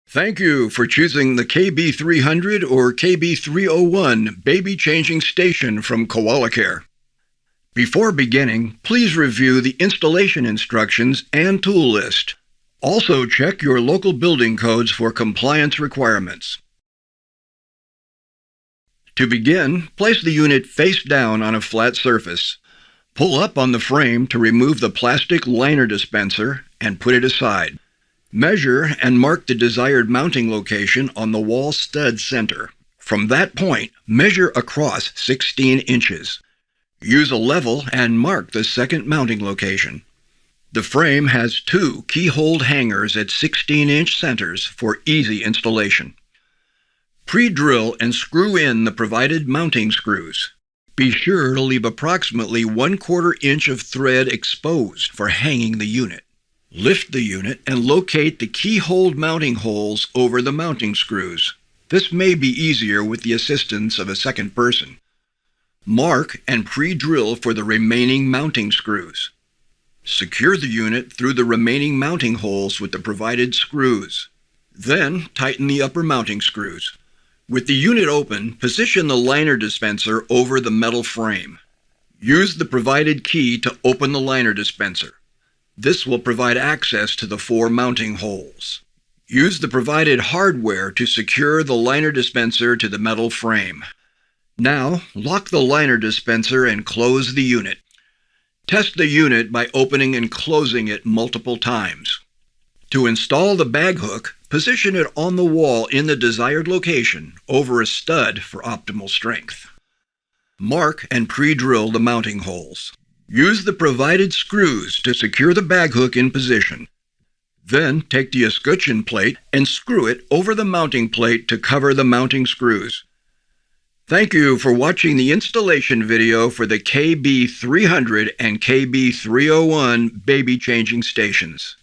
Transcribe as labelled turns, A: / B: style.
A: Thank you for choosing the KB300 or KB301 baby changing station from Koala Kare. Before beginning, please review the installation instructions and tool list. Also check your local building codes for compliance requirements. To begin, place the unit face down on a flat surface. Pull up on the frame to remove the plastic liner dispenser and put it aside. Measure and mark the desired mounting location on the wall stud center. From that point, measure across 16 inches. Use a level and mark the second mounting location. The frame has two keyhole hangers at 16-inch centers for easy installation. Pre-drill and screw in the provided mounting screws. Be sure to leave approximately 1/4 inch of thread exposed for hanging the unit. Lift the unit and locate the keyhole mounting holes over the mounting screws. This may be easier with the assistance of a second person. Mark and pre-drill for the remaining mounting screws. Secure the unit through the remaining mounting holes with the provided screws. Then tighten the upper mounting screws. With the unit open, position the liner dispenser over the metal frame. Use the provided key to open the liner dispenser. This will provide access to the 4 mounting holes. Use the provided hardware to secure the liner dispenser to the metal frame. Now, lock the liner dispenser and close the unit. Test the unit by opening and closing it multiple times. To install the bag hook, position it on the wall in the desired location over a stud for optimal strength. Mark and pre-drill the mounting holes. Use the provided screws to secure the bag hook in position. Then take the escutcheon plate and screw it over the mounting plate to cover the mounting screws. Thank you for watching the installation video for the KB300 and KB301 baby changing stations.